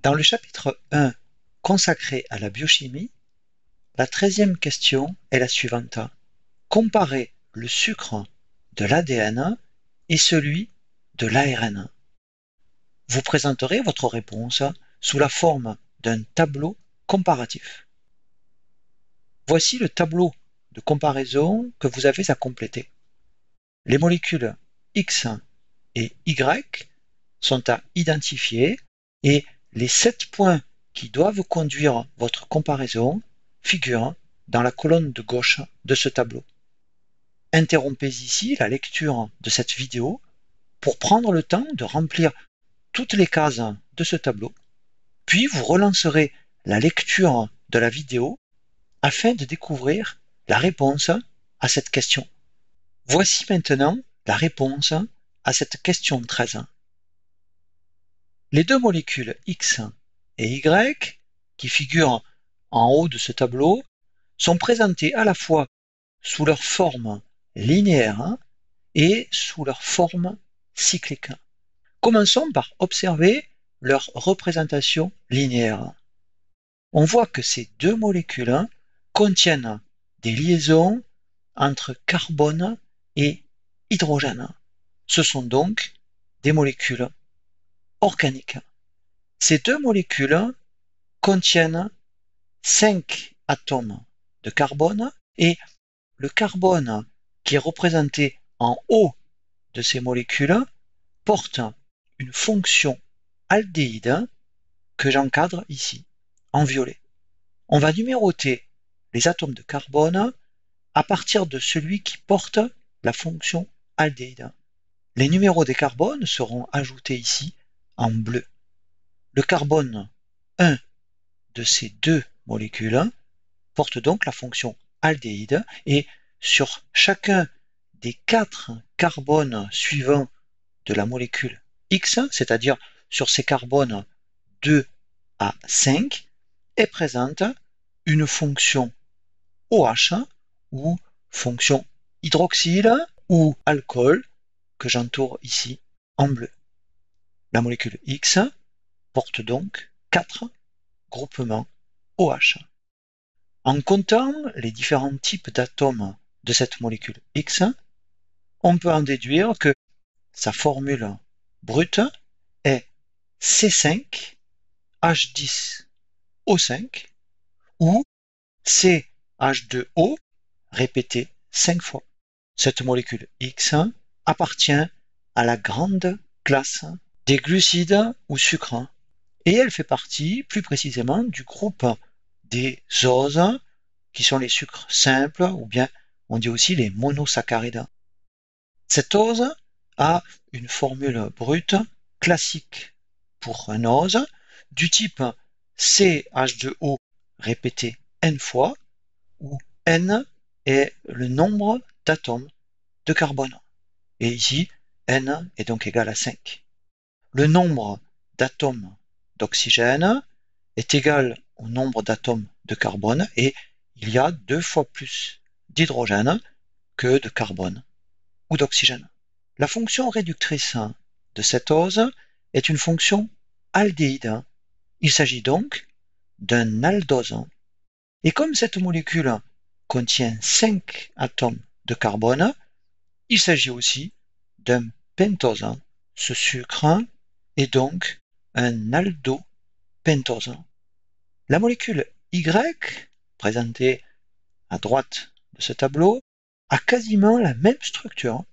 Dans le chapitre 1 consacré à la biochimie, la 13e question est la suivante. Comparez le sucre de l'ADN et celui de l'ARN. Vous présenterez votre réponse sous la forme d'un tableau comparatif. Voici le tableau de comparaison que vous avez à compléter. Les molécules X et Y sont à identifier et les 7 points qui doivent conduire votre comparaison figurent dans la colonne de gauche de ce tableau. Interrompez ici la lecture de cette vidéo pour prendre le temps de remplir toutes les cases de ce tableau, puis vous relancerez la lecture de la vidéo afin de découvrir la réponse à cette question. Voici maintenant la réponse à cette question 13. Les deux molécules X et Y, qui figurent en haut de ce tableau, sont présentées à la fois sous leur forme linéaire et sous leur forme cyclique. Commençons par observer leur représentation linéaire. On voit que ces deux molécules contiennent des liaisons entre carbone et hydrogène. Ce sont donc des molécules organiques. Ces deux molécules contiennent 5 atomes de carbone et le carbone qui est représenté en haut de ces molécules porte une fonction aldéhyde que j'encadre ici en violet. On va numéroter les atomes de carbone à partir de celui qui porte la fonction aldéhyde. Les numéros des carbones seront ajoutés ici en bleu. Le carbone 1 de ces deux molécules porte donc la fonction aldéhyde et sur chacun des 4 carbones suivants de la molécule X, c'est-à-dire sur ces carbones 2 à 5, est présente une fonction OH ou fonction hydroxyle ou alcool que j'entoure ici en bleu. La molécule X porte donc 4 groupements OH. En comptant les différents types d'atomes de cette molécule X, on peut en déduire que sa formule brute est C5H10O5 ou CH2O répété 5 fois. Cette molécule X appartient à la grande classe des glucides ou sucres et elle fait partie plus précisément du groupe des oses qui sont les sucres simples ou bien on dit aussi les monosaccharides. Cette ose a une formule brute classique pour un ose du type CH2O répété n fois où n est le nombre d'atomes de carbone. Et ici, n est donc égal à 5. Le nombre d'atomes d'oxygène est égal au nombre d'atomes de carbone et il y a 2 fois plus d'hydrogène que de carbone ou d'oxygène. La fonction réductrice de cette ose est une fonction aldéhyde. Il s'agit donc d'un aldose. Et comme cette molécule contient 5 atomes de carbone, il s'agit aussi d'un pentose. Ce sucre est donc un aldopentose. La molécule Y, présentée à droite de ce tableau, a quasiment la même structure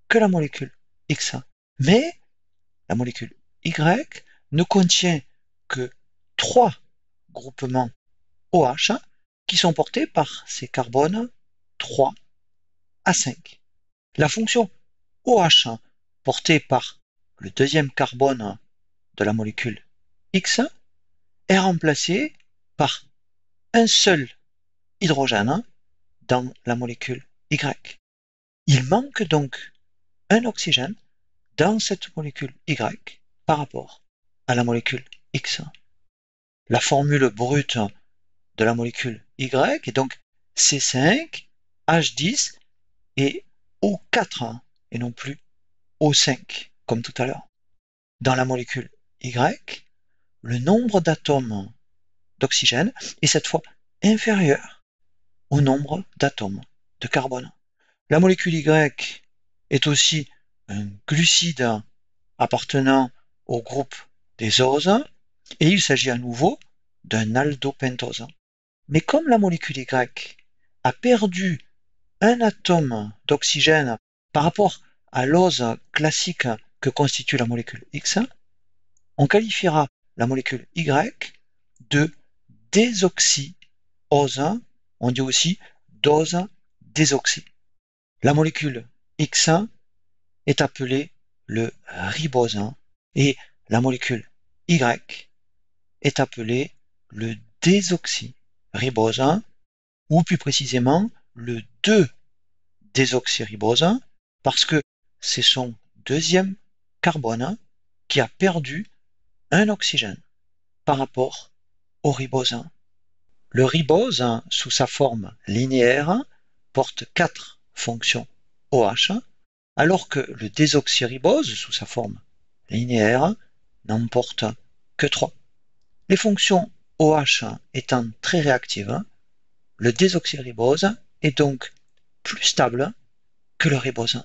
que la molécule X. Mais la molécule Y ne contient que 3 groupements OH qui sont portés par ces carbones 3 à 5. La fonction OH portée par le deuxième carbone de la molécule X est remplacée par un seul hydrogène dans la molécule Y. Il manque donc un oxygène dans cette molécule Y par rapport à la molécule X. La formule brute de la molécule Y est donc C5H10 et O4 et non plus O5 comme tout à l'heure. Dans la molécule Y, le nombre d'atomes d'oxygène est cette fois inférieur au nombre d'atomes de carbone. La molécule Y est aussi un glucide appartenant au groupe des oses, et il s'agit à nouveau d'un aldopentose. Mais comme la molécule Y a perdu un atome d'oxygène par rapport à l'ose classique que constitue la molécule X, on qualifiera la molécule Y de désoxyose, on dit aussi dose désoxy. La molécule X est appelée le ribose et la molécule Y est appelée le désoxyribose, ou plus précisément le 2-désoxyribose, parce que c'est son deuxième carbone qui a perdu un oxygène par rapport au ribose. Le ribose, sous sa forme linéaire, porte 4 fonctions OH, alors que le désoxyribose, sous sa forme linéaire, n'en porte que 3. Les fonctions OH étant très réactives, le désoxyribose est donc plus stable que le ribose.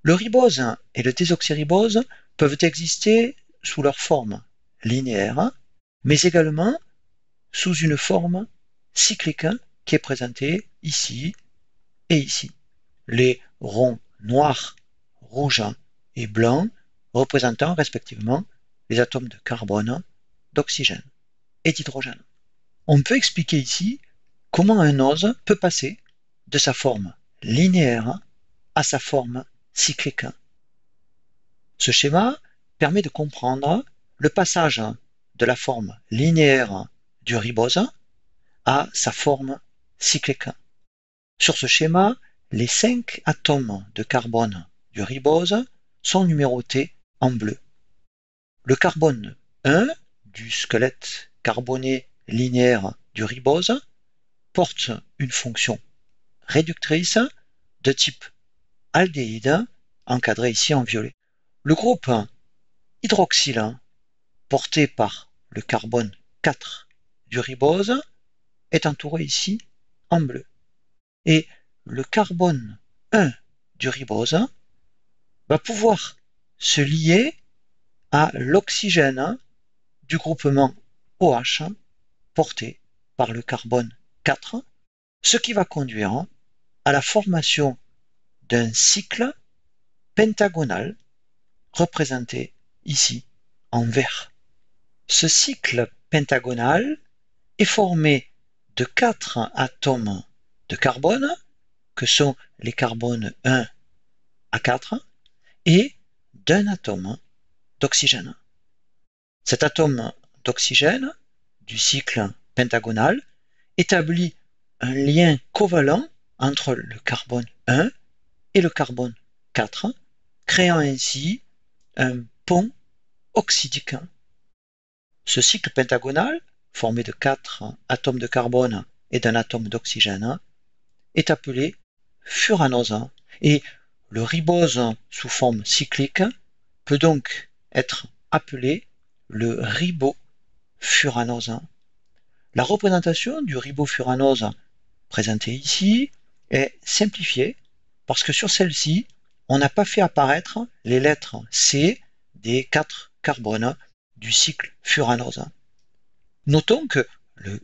Le ribose et le désoxyribose peuvent exister sous leur forme linéaire, mais également sous une forme cyclique qui est présentée ici et ici. Les ronds noirs, rouges et blancs représentant respectivement les atomes de carbone, d'oxygène et d'hydrogène. On peut expliquer ici comment un ose peut passer de sa forme linéaire à sa forme cyclique. Ce schéma permet de comprendre le passage de la forme linéaire du ribose à sa forme cyclique. Sur ce schéma, les 5 atomes de carbone du ribose sont numérotés en bleu. Le carbone 1 du squelette carboné linéaire du ribose porte une fonction réductrice de type aldéhyde, encadré ici en violet. Le groupe hydroxyle, porté par le carbone 4 du ribose, est entouré ici en bleu. Et le carbone 1 du ribose va pouvoir se lier à l'oxygène du groupement OH porté par le carbone 4, ce qui va conduire à la formation d'un cycle pentagonal représenté ici en vert. Ce cycle pentagonal est formé de 4 atomes de carbone, que sont les carbones 1 à 4, et d'un atome d'oxygène. Cet atome d'oxygène du cycle pentagonal établit un lien covalent entre le carbone 1 et le carbone 4, créant ainsi un pont oxydique. Ce cycle pentagonal, formé de 4 atomes de carbone et d'un atome d'oxygène, est appelé furanose, et le ribose sous forme cyclique peut donc être appelé le ribofuranose. La représentation du ribofuranose présentée ici est simplifiée parce que sur celle-ci, on n'a pas fait apparaître les lettres C des 4 carbones du cycle furanose. Notons que le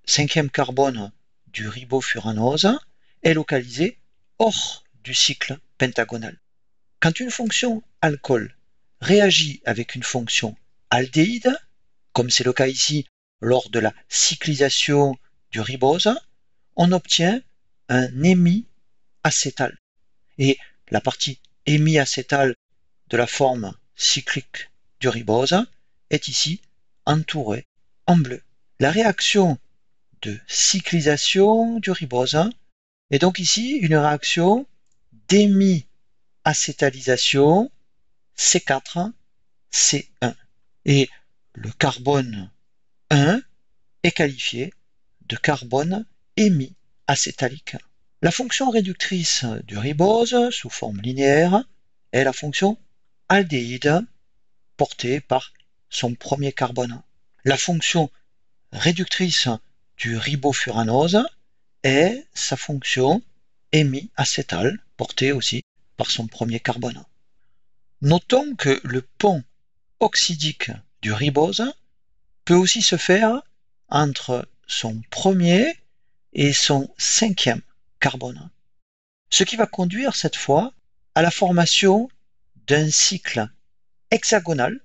5e carbone du ribofuranose est localisé hors du cycle pentagonal. Quand une fonction alcool réagit avec une fonction aldéhyde, comme c'est le cas ici lors de la cyclisation du ribose, on obtient un hémiacétal. Et la partie hémiacétale de la forme cyclique du ribose est ici entourée en bleu. La réaction de cyclisation du ribose est donc ici une réaction d'hémiacétalisation C4, C1. Et le carbone 1 est qualifié de carbone hémiacétalique. La fonction réductrice du ribose sous forme linéaire est la fonction aldéhyde portée par son premier carbone. La fonction réductrice du ribofuranose est sa fonction hémiacétale, portée aussi par son premier carbone. Notons que le pont oxydique du ribose peut aussi se faire entre son premier et son cinquième carbone, ce qui va conduire cette fois à la formation d'un cycle hexagonal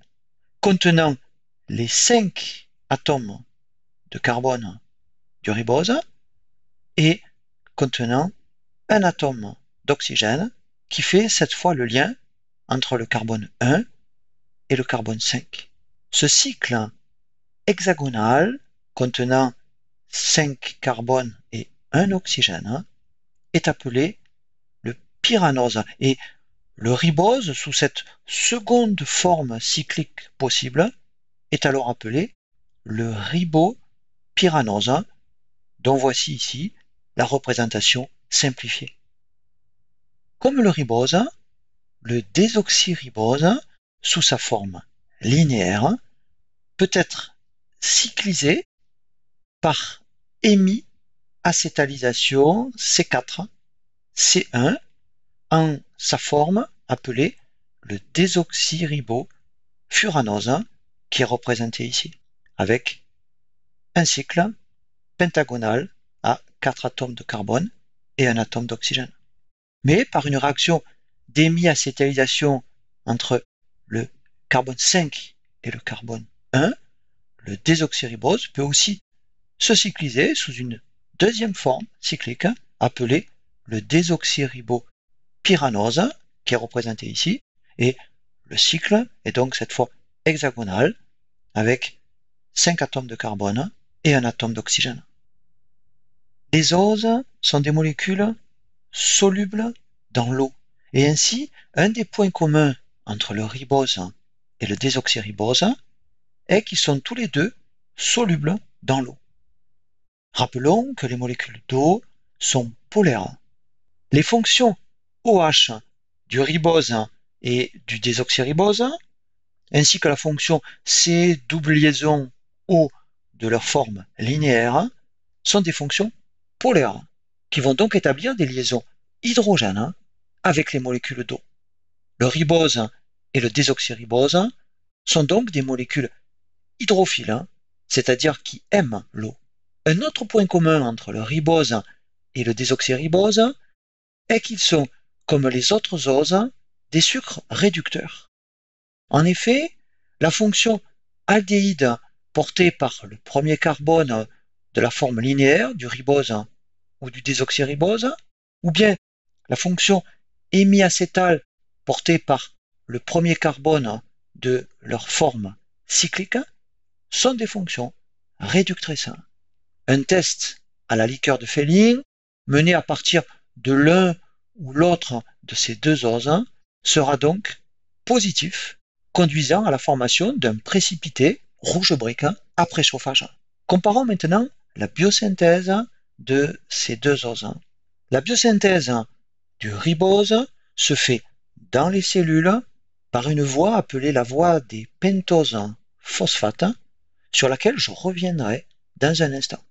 contenant les 5 atomes de carbone du ribose et contenant un atome d'oxygène qui fait cette fois le lien entre le carbone 1 et le carbone 5. Ce cycle hexagonal contenant 5 carbones et 1 oxygène est appelé le pyranose et le ribose sous cette seconde forme cyclique possible est alors appelé le ribopyranose, dont voici ici la représentation simplifiée. Comme le ribose, le désoxyribose, sous sa forme linéaire, peut être cyclisé par hémiacétalisation C4, C1, en sa forme appelée le désoxyribofuranose, qui est représenté ici, avec un cycle pentagonal à 4 atomes de carbone et un atome d'oxygène. Mais par une réaction d'hémiacétalisation entre le carbone 5 et le carbone 1, le désoxyribose peut aussi se cycliser sous une deuxième forme cyclique appelée le désoxyribopyranose, qui est représenté ici, et le cycle est donc cette fois hexagonal avec 5 atomes de carbone et un atome d'oxygène. Les oses sont des molécules solubles dans l'eau, et ainsi un des points communs entre le ribose et le désoxyribose est qu'ils sont tous les deux solubles dans l'eau. Rappelons que les molécules d'eau sont polaires. Les fonctions OH du ribose et du désoxyribose, ainsi que la fonction C double liaison O de leur forme linéaire, sont des fonctions polaires, qui vont donc établir des liaisons hydrogènes avec les molécules d'eau. Le ribose et le désoxyribose sont donc des molécules hydrophiles, c'est-à-dire qui aiment l'eau. Un autre point commun entre le ribose et le désoxyribose est qu'ils sont, comme les autres oses, des sucres réducteurs. En effet, la fonction aldéhyde portée par le premier carbone de la forme linéaire du ribose ou du désoxyribose, ou bien la fonction hémiacétale portée par le premier carbone de leur forme cyclique, sont des fonctions réductrices. Un test à la liqueur de Fehling, mené à partir de l'un ou l'autre de ces deux oses, sera donc positif, conduisant à la formation d'un précipité rouge brique après chauffage. Comparons maintenant la biosynthèse de ces deux oses. La biosynthèse du ribose se fait dans les cellules par une voie appelée la voie des pentoses phosphates, sur laquelle je reviendrai dans un instant.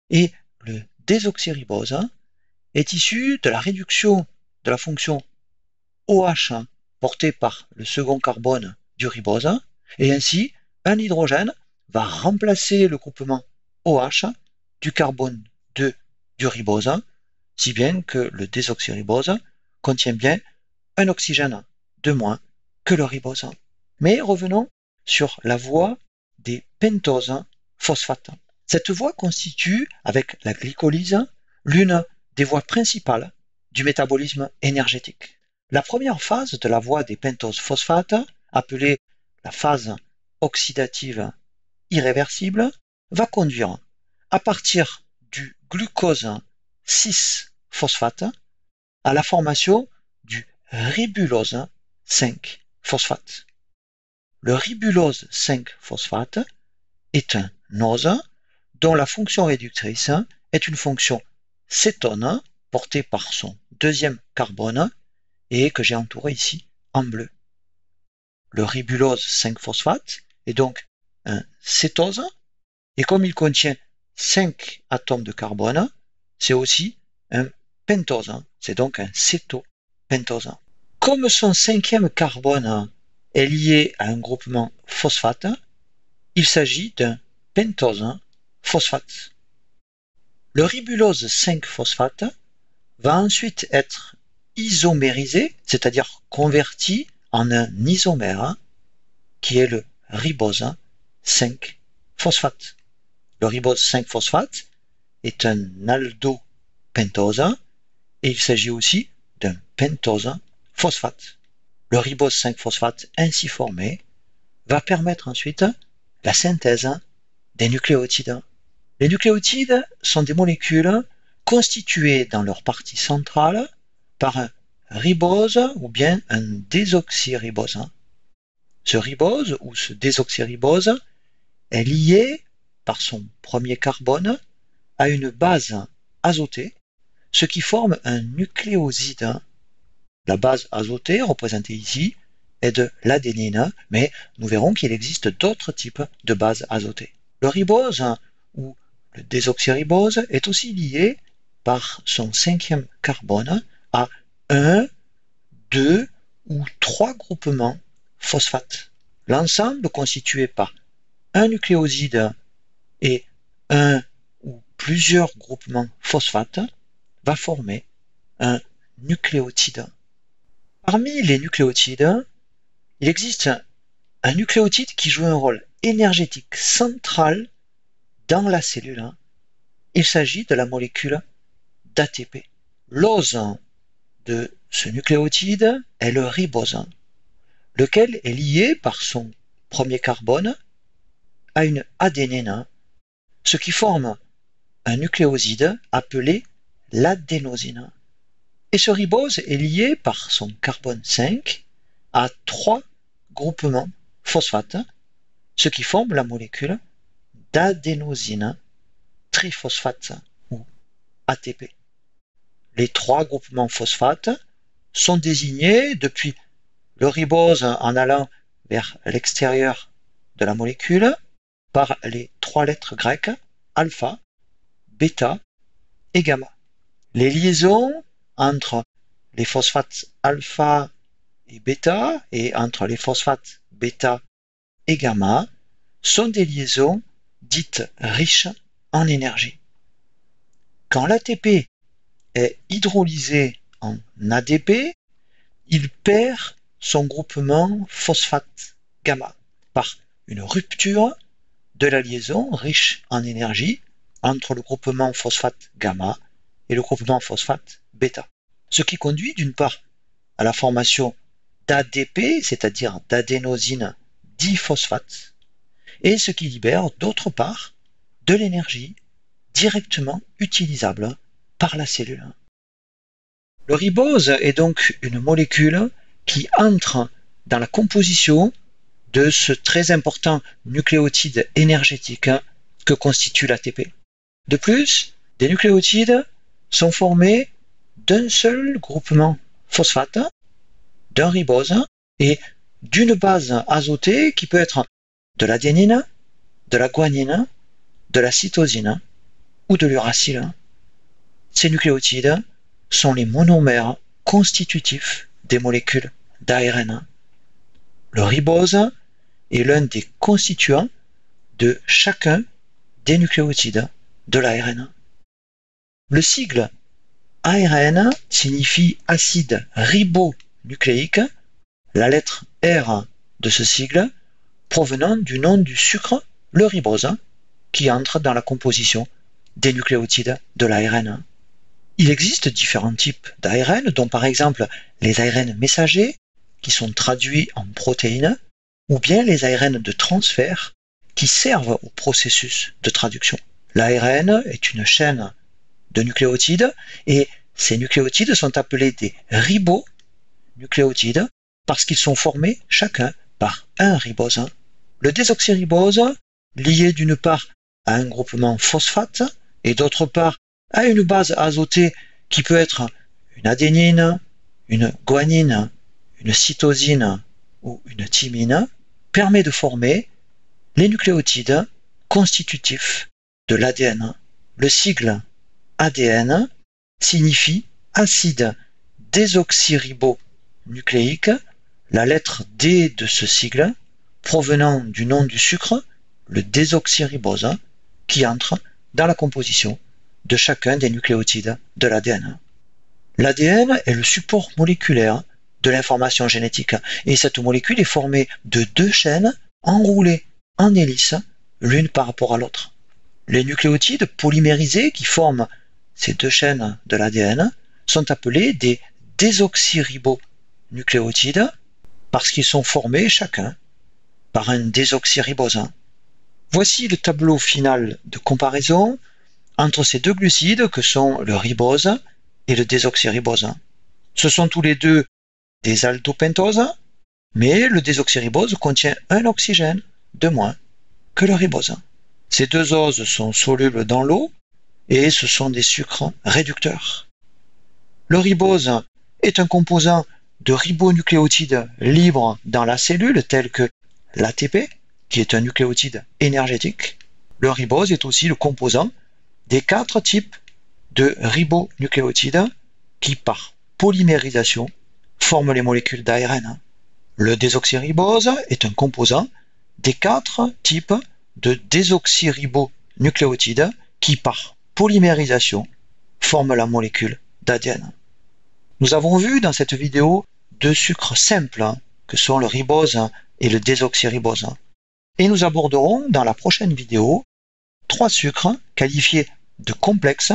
Et le désoxyribose est issu de la réduction de la fonction OH portée par le second carbone du ribose, et ainsi un hydrogène va remplacer le groupement OH du carbone 2 du ribose, si bien que le désoxyribose contient bien un oxygène de moins que le ribose. Mais revenons sur la voie des pentoses phosphates. Cette voie constitue, avec la glycolyse, l'une des voies principales du métabolisme énergétique. La première phase de la voie des pentoses phosphates, appelée la phase oxydative irréversible, va conduire, à partir du glucose 6-phosphate, à la formation du ribulose 5-phosphate. Le ribulose 5-phosphate est un ose dont la fonction réductrice est une fonction cétone portée par son deuxième carbone et que j'ai entouré ici en bleu. Le ribulose 5-phosphate est donc un cétose, et comme il contient 5 atomes de carbone, c'est aussi un pentose, c'est donc un cétopentose. Comme son 5e carbone est lié à un groupement phosphate, il s'agit d'un pentose phosphate. Le ribulose 5-phosphate va ensuite être isomérisé, c'est-à-dire converti en un isomère, qui est le ribose 5-phosphate. Le ribose 5-phosphate est un aldopentose et il s'agit aussi d'un pentose phosphate. Le ribose 5-phosphate ainsi formé va permettre ensuite la synthèse des nucléotides. Les nucléotides sont des molécules constituées dans leur partie centrale par un ribose ou bien un désoxyribose. Ce ribose ou ce désoxyribose est lié par son premier carbone à une base azotée, ce qui forme un nucléoside. La base azotée, représentée ici, est de l'adénine, mais nous verrons qu'il existe d'autres types de bases azotées. Le ribose ou le désoxyribose est aussi lié par son 5e carbone à 1, 2 ou 3 groupements phosphate. L'ensemble constitué par un nucléoside et un ou plusieurs groupements phosphate va former un nucléotide. Parmi les nucléotides, il existe un nucléotide qui joue un rôle énergétique central dans la cellule. Il s'agit de la molécule d'ATP. L'ose de ce nucléotide est le ribose, lequel est lié par son premier carbone à une adénine, ce qui forme un nucléoside appelé l'adénosine. Et ce ribose est lié par son carbone 5 à 3 groupements phosphate, ce qui forme la molécule d'adénosine triphosphate ou ATP. Les 3 groupements phosphate sont désignés depuis le ribose en allant vers l'extérieur de la molécule par les 3 lettres grecques alpha, bêta et gamma. Les liaisons entre les phosphates alpha et bêta et entre les phosphates bêta et gamma sont des liaisons dites riches en énergie. Quand l'ATP est hydrolysé en ADP, il perd son groupement phosphate gamma par une rupture de la liaison riche en énergie entre le groupement phosphate gamma et le groupement phosphate bêta. Ce qui conduit d'une part à la formation d'ADP, c'est-à-dire d'adénosine diphosphate, et ce qui libère d'autre part de l'énergie directement utilisable par la cellule. Le ribose est donc une molécule qui entre dans la composition de ce très important nucléotide énergétique que constitue l'ATP. De plus, des nucléotides sont formés d'un seul groupement phosphate, d'un ribose et d'une base azotée qui peut être de l'adénine, de la guanine, de la cytosine ou de l'uracile. Ces nucléotides sont les monomères constitutifs des molécules d'ARN. Le ribose est l'un des constituants de chacun des nucléotides de l'ARN. Le sigle ARN signifie acide ribonucléique, la lettre R de ce sigle provenant du nom du sucre, le ribose, qui entre dans la composition des nucléotides de l'ARN. Il existe différents types d'ARN, dont par exemple les ARN messagers, qui sont traduits en protéines, ou bien les ARN de transfert, qui servent au processus de traduction. L'ARN est une chaîne de nucléotides, et ces nucléotides sont appelés des ribonucléotides, parce qu'ils sont formés chacun par un ribose. Le désoxyribose, lié d'une part à un groupement phosphate, et d'autre part à une base azotée qui peut être une adénine, une guanine, une cytosine ou une thymine, permet de former les nucléotides constitutifs de l'ADN. Le sigle ADN signifie acide désoxyribonucléique, la lettre D de ce sigle provenant du nom du sucre, le désoxyribose, qui entre dans la composition de chacun des nucléotides de l'ADN. L'ADN est le support moléculaire de l'information génétique et cette molécule est formée de deux chaînes enroulées en hélice l'une par rapport à l'autre. Les nucléotides polymérisés qui forment ces deux chaînes de l'ADN sont appelés des désoxyribonucléotides parce qu'ils sont formés chacun par un désoxyribose. Voici le tableau final de comparaison entre ces deux glucides que sont le ribose et le désoxyribose. Ce sont tous les deux des aldopentoses, mais le désoxyribose contient un oxygène de moins que le ribose. Ces deux oses sont solubles dans l'eau et ce sont des sucres réducteurs. Le ribose est un composant de ribonucléotides libres dans la cellule tel que l'ATP, qui est un nucléotide énergétique. Le ribose est aussi le composant des 4 types de ribonucléotides qui, par polymérisation, forment les molécules d'ARN. Le désoxyribose est un composant des 4 types de désoxyribonucléotides qui, par polymérisation, forment la molécule d'ADN. Nous avons vu dans cette vidéo 2 sucres simples que sont le ribose et le désoxyribose. Et nous aborderons dans la prochaine vidéo 3 sucres qualifiés de complexes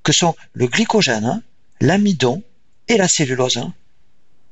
que sont le glycogène, l'amidon et la cellulose.